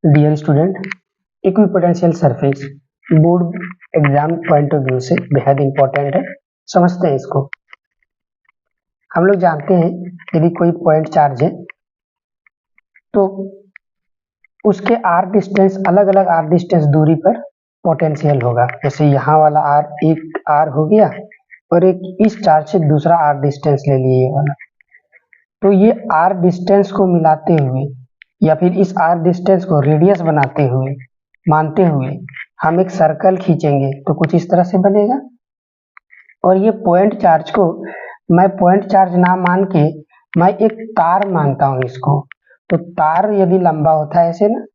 Dear student, equipotential surface board exam point of view से बेहद important है। समझते हैं इसको। हम लोग जानते हैं यदि कोई पॉइंट चार्ज है तो उसके आर डिस्टेंस, अलग अलग आर डिस्टेंस दूरी पर पोटेंशियल होगा। जैसे यहाँ वाला आर, एक आर हो गया और एक इस चार्ज से दूसरा आर डिस्टेंस ले लिए वाला, तो ये आर डिस्टेंस को मिलाते हुए या फिर इस आर डिस्टेंस को रेडियस बनाते हुए, मानते हुए हम एक सर्कल खींचेंगे तो कुछ इस तरह से बनेगा। और ये पॉइंट चार्ज को मैं पॉइंट चार्ज ना मान के मैं एक तार मानता हूँ इसको। तो तार यदि लंबा होता है ऐसे ना,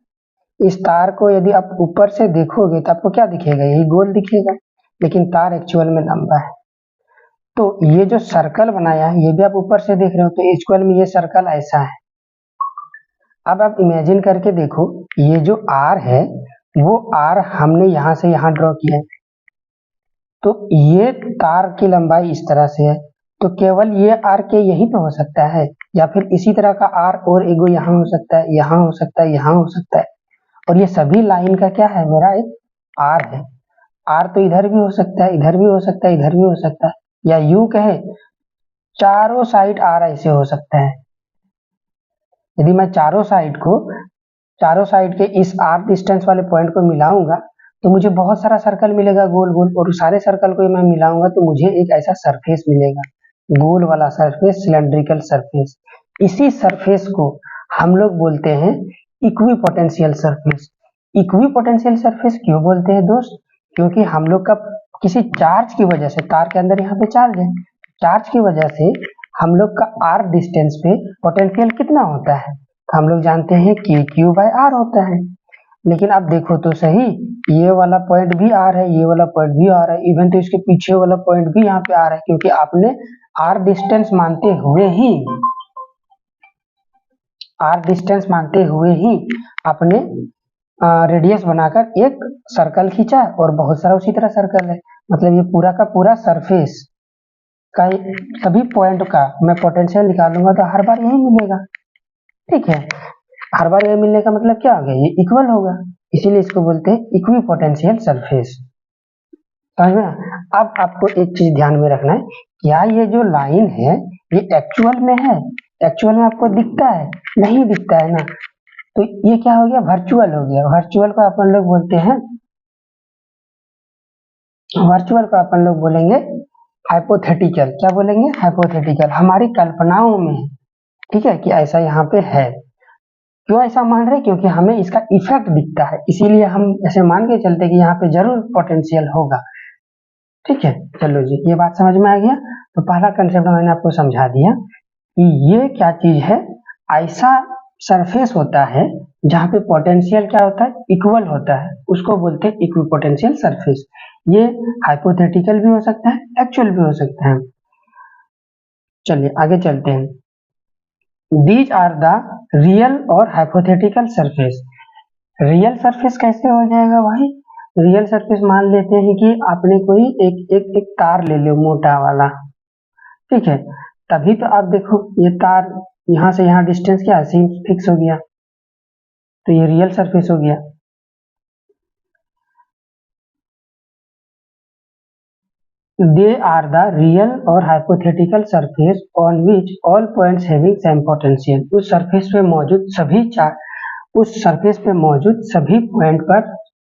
इस तार को यदि आप ऊपर से देखोगे तो आपको क्या दिखेगा, यही गोल दिखेगा, लेकिन तार एक्चुअल में लंबा है। तो ये जो सर्कल बनाया है ये भी आप ऊपर से देख रहे हो, तो एक्चुअल में ये सर्कल ऐसा है। अब आप इमेजिन करके देखो, ये जो आर है वो आर हमने यहाँ से यहाँ ड्रॉ किया है, तो ये तार की लंबाई इस तरह से है, तो केवल ये आर के यहीं पे हो सकता है, या फिर इसी तरह का आर और एगो यहाँ हो सकता है, यहाँ हो सकता है, यहाँ हो सकता है। और ये सभी लाइन का क्या है, मेरा एक आर है। आर तो इधर भी हो सकता है, इधर भी हो सकता है, इधर भी हो सकता है, या यूं कहे चारों साइड आर ऐसे हो सकता है। यदि मैं चारों साइड के इस आर डिस्टेंस वाले पॉइंट को मिलाऊंगा तो मुझे बहुत सारा सर्कल मिलेगा गोल गोल, और सारे सर्कल को मैं मिलाऊंगा तो मुझे एक ऐसा सरफेस मिलेगा, गोल वाला सरफेस, सिलेंड्रिकल सरफेस। इसी सरफेस को हम लोग बोलते हैं इक्विपोटेंशियल सरफेस। इक्विपोटेंशियल सरफेस क्यों बोलते हैं दोस्त? क्योंकि हम लोग का किसी चार्ज की वजह से, तार के अंदर यहाँ पे चार्ज है, चार्ज की वजह से हम लोग का आर डिस्टेंस पे पोटेंशियल कितना होता है, तो हम लोग जानते हैं के क्यू बाय आर होता है। लेकिन अब देखो तो सही, ये वाला पॉइंट भी आर है, ये वाला पॉइंट भी आर है, इवन तो इसके पीछे वाला पॉइंट भी यहाँ पे आर है, क्योंकि आपने आर डिस्टेंस मानते हुए ही आपने रेडियस बनाकर एक सर्कल खींचा, और बहुत सारा उसी तरह सर्कल है। मतलब ये पूरा का पूरा सरफेस का सभी पॉइंट का मैं पोटेंशियल निकालूंगा तो हर बार यही मिलेगा। ठीक है, हर बार यही मिलने का मतलब क्या हो गया, ये इक्वल होगा, इसीलिए इसको बोलते हैं इक्विपोटेंशियल सरफेस। समझ में? अब आपको एक चीज ध्यान में रखना है, क्या ये जो लाइन है ये एक्चुअल में है? एक्चुअल में आपको दिखता है? नहीं दिखता है ना, तो ये क्या हो गया, वर्चुअल हो गया। वर्चुअल को अपन लोग बोलते हैं, वर्चुअल को अपन लोग बोलेंगे हाइपोथेटिकल। क्या बोलेंगे? हाइपोथेटिकल, हमारी कल्पनाओं में। ठीक है, कि ऐसा यहाँ पे है। क्यों ऐसा मान रहे? क्योंकि हमें इसका इफेक्ट दिखता है, इसीलिए हम ऐसे मान के चलते कि यहाँ पे जरूर पोटेंशियल होगा। ठीक है, चलो जी, ये बात समझ में आ गया। तो पहला कंसेप्ट मैंने आपको समझा दिया कि ये क्या चीज है, ऐसा सरफेस होता है जहाँ पे पोटेंशियल क्या होता है, इक्वल होता है, उसको बोलते हैं इक्विपोटेंशियल सरफेस। ये हाइपोथेटिकल भी हो सकता है, एक्चुअल भी हो सकता है। चलिए आगे चलते हैं। These are the रियल और हाइपोथेटिकल सरफेस। रियल सरफेस कैसे हो जाएगा भाई? रियल सरफेस मान लेते हैं कि आपने कोई एक तार ले लो, मोटा वाला। ठीक है, तभी तो आप देखो ये तार यहाँ से यहाँ डिस्टेंस क्या है, फिक्स हो गया, तो ये रियल सरफेस हो गया। दे आर द रियल और hypothetical surface on which all points having same potential. उस सरफेस पे मौजूद सभी पॉइंट पर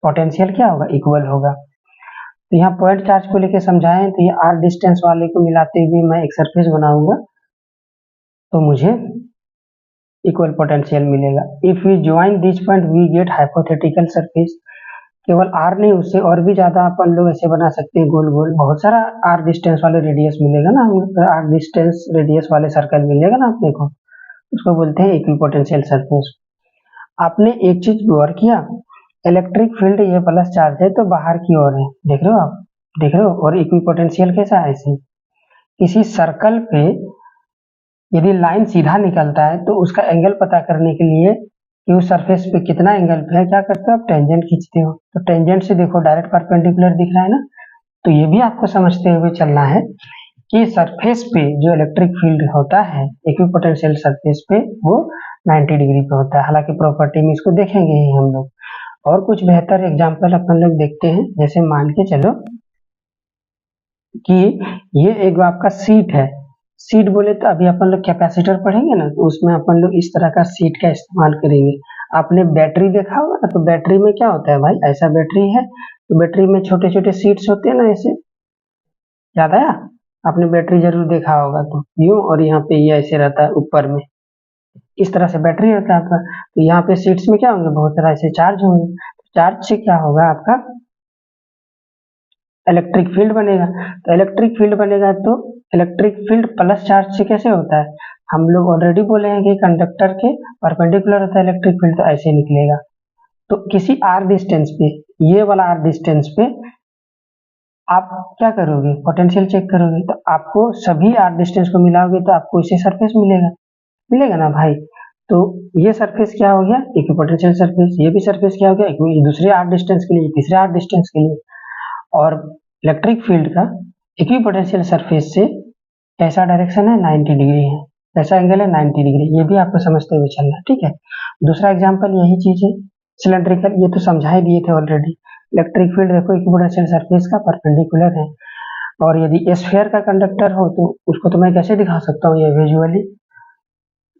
पोटेंशियल क्या होगा, इक्वल होगा। तो यहाँ पॉइंट चार्ज को लेके समझाएं, तो ये आर डिस्टेंस वाले को मिलाते हुए मैं एक सरफेस बनाऊंगा तो मुझे इक्वल पोटेंशियल मिलेगा। If we join this point we get hypothetical surface. केवल आर नहीं, उससे और भी ज्यादा अपन लोग ऐसे बना सकते हैं, गोल गोल बहुत सारा आर डिस्टेंस वाले रेडियस मिलेगा ना, आर डिस्टेंस रेडियस वाले सर्कल मिलेगा ना अपने को, उसको बोलते हैं इक्विपोटेंशियल सरफेस। आपने एक चीज गौर किया, इलेक्ट्रिक फील्ड ये प्लस चार्ज है तो बाहर की ओर है, देख रहे हो आप, देख रहे हो। और इक्विपोटेंशियल कैसा है, ऐसे किसी सर्कल पे यदि लाइन सीधा निकलता है तो उसका एंगल पता करने के लिए कि उस सरफेस पे कितना एंगल पे है, क्या करते हो आप, टेंजेंट खींचते हो। तो टेंजेंट से देखो डायरेक्ट परपेंडिकुलर दिख रहा है ना, तो ये भी आपको समझते हुए चलना है कि सरफेस पे जो इलेक्ट्रिक फील्ड होता है इक्विपोटेंशियल सरफेस पे, वो 90 डिग्री पे होता है। हालांकि प्रॉपर्टी में इसको देखेंगे ही हम लोग। और कुछ बेहतर एग्जाम्पल अपन लोग देखते हैं, जैसे मान के चलो कि ये एक आपका सीट है। सीट बोले तो अभी अपन लोग कैपेसिटर पढ़ेंगे ना, तो उसमें अपन लोग इस तरह का सीट का इस्तेमाल करेंगे। आपने बैटरी देखा होगा ना, तो बैटरी में क्या होता है भाई, ऐसा बैटरी है तो बैटरी में छोटे छोटे सीट्स होते हैं ना, ऐसे याद आया? आपने बैटरी जरूर देखा होगा, तो यूं, और यहाँ पे ये ऐसे रहता है ऊपर में, इस तरह से बैटरी रहता है आपका। तो यहाँ पे सीट्स में क्या होंगे, बहुत सारा ऐसे चार्ज होंगे। चार्ज से क्या होगा, आपका इलेक्ट्रिक फील्ड बनेगा। तो इलेक्ट्रिक फील्ड बनेगा तो इलेक्ट्रिक फील्ड प्लस चार्ज से कैसे होता है, हम लोग ऑलरेडी बोले हैं कि कंडक्टर के परपेंडिकुलर होता है इलेक्ट्रिक फील्ड, तो ऐसे निकलेगा। तो किसी आर डिस्टेंस पे, ये वाला आर डिस्टेंस पे आप क्या करोगे, पोटेंशियल चेक करोगे, तो आपको सभी आर डिस्टेंस को मिलाओगे तो आपको इसे सरफेस मिलेगा, मिलेगा ना भाई। तो ये सरफेस क्या हो गया, इक्विपोटेंशियल सरफेस। ये भी सरफेस क्या हो गया, दूसरे आर डिस्टेंस के लिए, तीसरे आर डिस्टेंस के लिए। और इलेक्ट्रिक फील्ड का इक्विपोटेंशियल सरफेस से कैसा डायरेक्शन है, 90 डिग्री है। कैसा एंगल है, 90 डिग्री। ये भी आपको समझते हुए चलना है, ठीक है। दूसरा एग्जांपल यही चीज है, सिलेंड्रिकल, ये तो समझा ही दिए थे ऑलरेडी। इलेक्ट्रिक फील्ड देखो इक्विपोटेंशियल सरफेस का परपेंडिकुलर है। और यदि स्फीयर का कंडक्टर हो तो उसको तो मैं कैसे दिखा सकता हूँ, ये विजुअली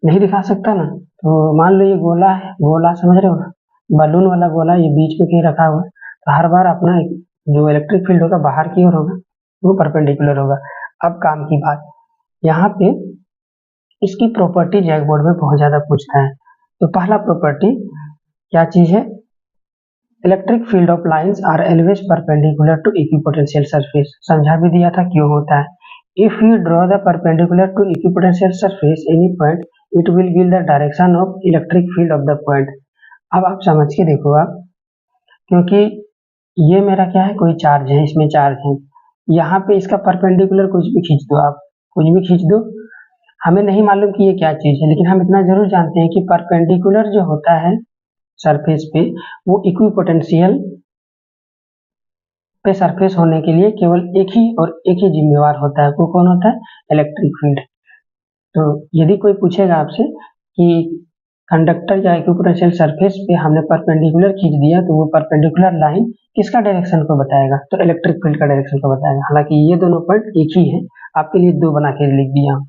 नहीं दिखा सकता ना। तो मान लो ये गोला है, गोला समझ रहे हो ना, बलून वाला गोला, ये बीच में कहीं रखा हुआ है, तो हर बार अपना जो इलेक्ट्रिक फील्ड होगा बाहर की ओर होगा, वो परपेंडिकुलर होगा। अब काम की बात, यहाँ पे इसकी प्रॉपर्टी जैक बोर्ड में बहुत ज्यादा पूछता है। तो पहला प्रॉपर्टी क्या चीज है, electric field of lines are always perpendicular to equipotential surface. समझा भी दिया था क्यों होता है। If you draw the perpendicular to equipotential surface any point, it will give the direction of electric field of the point. अब आप समझ के देखो आप, क्योंकि ये मेरा क्या है, कोई चार्ज है, इसमें चार्ज है, यहाँ पे इसका परपेंडिकुलर कुछ भी खींच दो आप, कुछ भी खींच दो, हमें नहीं मालूम कि ये क्या चीज है, लेकिन हम इतना जरूर जानते हैं कि परपेंडिकुलर जो होता है सरफेस पे, वो इक्विपोटेंशियल पे सरफेस होने के लिए केवल एक ही जिम्मेवार होता है, वो कौन होता है, इलेक्ट्रिक फील्ड। तो यदि कोई पूछेगा आपसे कि कंडक्टर या इक्विपोटेंशियल सरफेस पे हमने परपेंडिकुलर खींच दिया, तो वो परपेंडिकुलर लाइन किसका डायरेक्शन को बताएगा, तो इलेक्ट्रिक फील्ड का डायरेक्शन को बताएगा। हालांकि ये दोनों पॉइंट एक ही है, आपके लिए दो बना के लिख दिया हूं।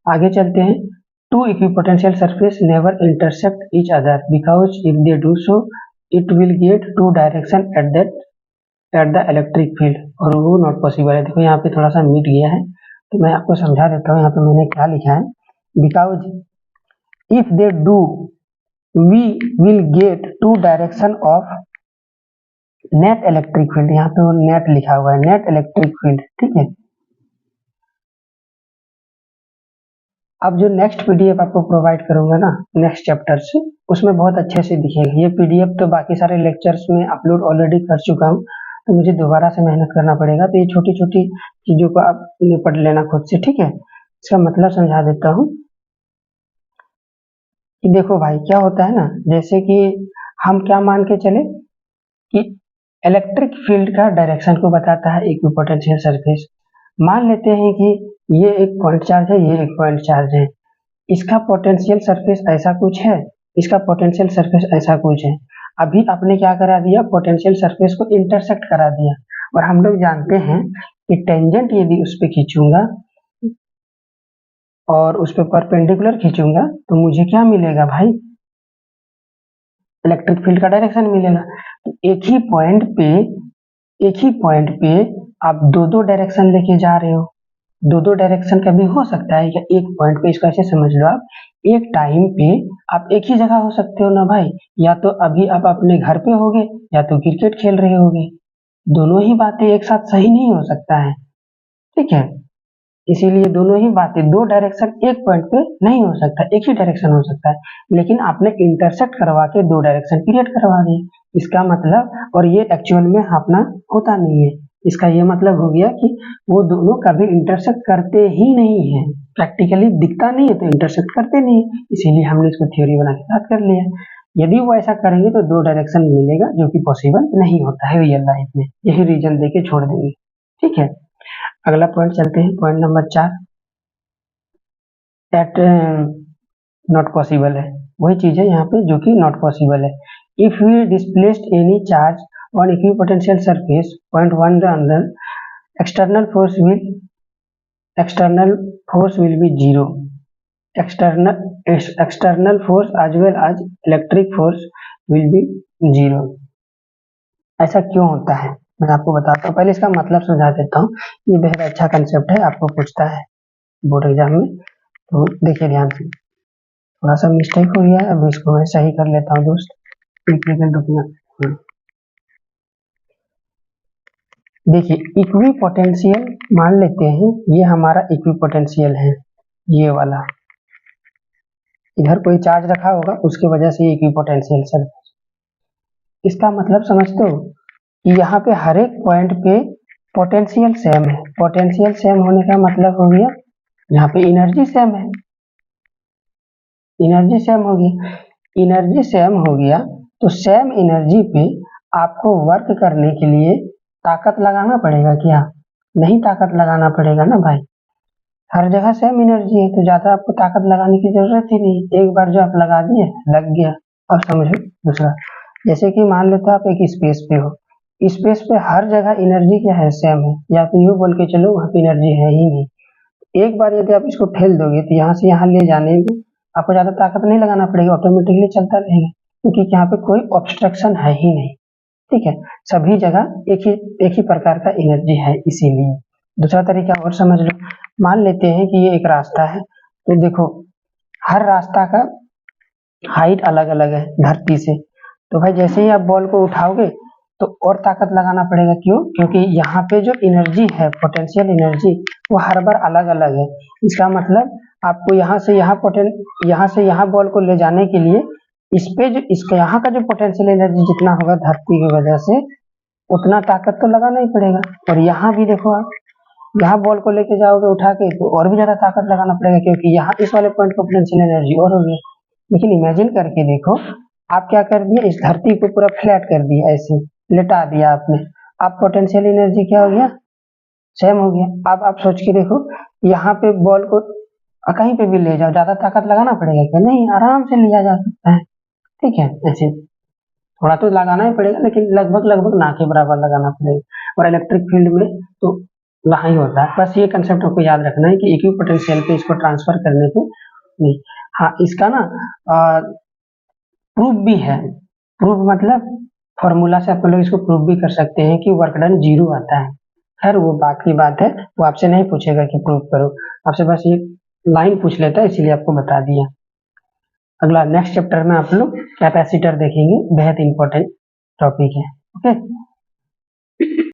आगे चलते हैं, two equipotential surface never intersect each other because if they do so it will get two direction at the electric field, और वो नॉट पॉसिबल है। देखो यहाँ पे थोड़ा सा मिट गया है, तो मैं आपको समझा देता हूँ। यहाँ पे मैंने क्या लिखा है, because if they do we will get two direction of net electric field. यहाँ पे वो नेट लिखा हुआ है, नेट इलेक्ट्रिक फील्ड, ठीक है। अब जो नेक्स्ट पीडीएफ आपको प्रोवाइड करूंगा ना नेक्स्ट चैप्टर से, उसमें बहुत अच्छे से दिखेगा। ये पीडीएफ तो बाकी सारे लेक्चर्स में अपलोड ऑलरेडी कर चुका हूँ, तो मुझे दोबारा से मेहनत करना पड़ेगा। तो ये छोटी छोटी चीजों को आप निपट लेना खुद से, ठीक है। इसका मतलब समझा देता हूँ कि देखो भाई क्या होता है ना, जैसे कि हम क्या मान के चले कि इलेक्ट्रिक फील्ड का डायरेक्शन को बताता है इक्विपोटेंशियल सरफेस। मान लेते हैं कि ये एक पॉइंट चार्ज है, ये एक पॉइंट चार्ज है, इसका पोटेंशियल सरफेस ऐसा कुछ है, इसका पोटेंशियल सरफेस ऐसा कुछ है। अभी आपने क्या करा दिया, पोटेंशियल सरफेस को इंटरसेक्ट करा दिया। और हम लोग जानते हैं कि टेंजेंट यदि उस पर खींचूंगा और उस पर परपेंडिकुलर खींचूंगा, तो मुझे क्या मिलेगा भाई, इलेक्ट्रिक फील्ड का डायरेक्शन मिलेगा। तो एक ही पॉइंट पे आप दो दो डायरेक्शन लेके जा रहे हो। दो दो डायरेक्शन कभी हो सकता है, या एक पॉइंट पे, इसको ऐसे समझ लो आप, एक टाइम पे आप एक ही जगह हो सकते हो ना भाई। या तो अभी आप अपने घर पे होगे, या तो क्रिकेट खेल रहे होगे। दोनों ही बातें एक साथ सही नहीं हो सकता है, ठीक है। इसीलिए दोनों ही बातें, दो डायरेक्शन एक पॉइंट पे नहीं हो सकता, एक ही डायरेक्शन हो सकता है। लेकिन आपने इंटरसेक्ट करवा के दो डायरेक्शन क्रिएट करवा दी, इसका मतलब, और ये एक्चुअल में अपना होता नहीं है। इसका ये मतलब हो गया कि वो दोनों कभी इंटरसेक्ट करते ही नहीं है, प्रैक्टिकली दिखता नहीं है तो इंटरसेक्ट करते नहीं है। इसीलिए हमने इसको थ्योरी बना के बात कर लिया। यदि वो ऐसा करेंगे तो दो डायरेक्शन मिलेगा, जो कि पॉसिबल नहीं होता है रियल लाइफ में। यही रीजन देके छोड़ देंगे, ठीक है। अगला पॉइंट चलते हैं, point number 4। At not possible है, वही चीज है यहाँ पे जो कि नॉट पॉसिबल है। If we displaced any charge on equipotential surface point one अंदर external force will be zero. External force as well as electric force will be zero. ऐसा क्यों होता है मैं आपको बताता हूँ, पहले इसका मतलब समझा देता हूँ। ये बेहद अच्छा कंसेप्ट है, आपको पूछता है बोर्ड एग्जाम में, तो देखिए ध्यान से। थोड़ा सा मिस्टेक हो गया है, अभी इसको मैं सही कर लेता हूँ दोस्त, एक सेकंड रुकना। देखिए इक्विपोटेंशियल मान लेते हैं, ये हमारा इक्विपोटेंशियल है, ये वाला इधर कोई चार्ज रखा होगा उसकी वजह से ये इक्विपोटेंशियल सर। इसका मतलब समझते हो कि यहाँ पे हर एक पॉइंट पे पोटेंशियल सेम है। पोटेंशियल सेम होने का मतलब हो गया यहाँ पे एनर्जी सेम है, एनर्जी सेम हो गई। एनर्जी सेम हो गया तो सेम एनर्जी पे आपको वर्क करने के लिए ताकत लगाना पड़ेगा क्या? नहीं ताकत लगाना पड़ेगा ना भाई, हर जगह सेम एनर्जी है तो ज्यादा आपको ताकत लगाने की जरूरत ही नहीं, एक बार जो आप लगा दिए लग गया। अब समझो दूसरा, जैसे कि मान लेते आप एक स्पेस पे हो, स्पेस पे हर जगह एनर्जी क्या है? सेम है, या तो यूँ बोल के चलो वहाँ पे एनर्जी है ही नहीं। एक बार यदि आप इसको ठेल दोगे तो यहाँ से यहाँ ले जाने में आपको ज्यादा ताकत नहीं लगाना पड़ेगा, ऑटोमेटिकली चलता रहेगा, क्योंकि यहाँ पे कोई ऑब्स्ट्रक्शन है ही नहीं। ठीक है, सभी जगह एक ही प्रकार का एनर्जी है इसीलिए। दूसरा तरीका और समझ लो, मान लेते हैं कि ये एक रास्ता है, तो देखो हर रास्ता का हाइट अलग अलग है धरती से, तो भाई जैसे ही आप बॉल को उठाओगे तो और ताकत लगाना पड़ेगा। क्यों? क्योंकि यहाँ पे जो एनर्जी है, पोटेंशियल एनर्जी, वो हर बार अलग अलग है। इसका मतलब आपको यहाँ से यहाँ बॉल को ले जाने के लिए इस पे जो इसका यहाँ का जो पोटेंशियल एनर्जी जितना होगा धरती की वजह से, उतना ताकत तो लगाना ही पड़ेगा। और यहाँ भी देखो आप यहाँ बॉल को लेके जाओगे उठा के तो और भी ज्यादा ताकत लगाना पड़ेगा, क्योंकि यहाँ इस वाले पॉइंट पर पोटेंशियल एनर्जी और होगी। लेकिन इमेजिन करके देखो, आप क्या कर दिए, इस धरती को पूरा फ्लैट कर दिया, ऐसे लेटा दिया आपने, आप पोटेंशियल एनर्जी क्या हो गया? सेम हो गया। अब आप सोच के देखो, यहाँ पे बॉल को कहीं पे भी ले जाओ, ज्यादा ताकत लगाना पड़ेगा क्या? नहीं, आराम से लिया जा सकता है। ठीक है, ऐसे थोड़ा तो लगाना ही पड़ेगा, लेकिन लगभग ना के बराबर लगाना पड़ेगा। और इलेक्ट्रिक फील्ड में तो वहाँ ही होता है। बस ये कंसेप्ट आपको याद रखना है कि इक्विपोटेंशियल पे इसको ट्रांसफर करने पे नहीं। हाँ, इसका ना प्रूफ भी है। प्रूफ मतलब फॉर्मूला से आप लोग इसको प्रूफ भी कर सकते हैं कि वर्क डन 0 आता है। खैर वो बात की बात है, वो आपसे नहीं पूछेगा कि प्रूफ करो, आपसे बस ये लाइन पूछ लेता है, इसीलिए आपको बता दिया। अगला नेक्स्ट चैप्टर में आप लोग कैपेसिटर देखेंगे, बेहद इंपॉर्टेंट टॉपिक है। ओके।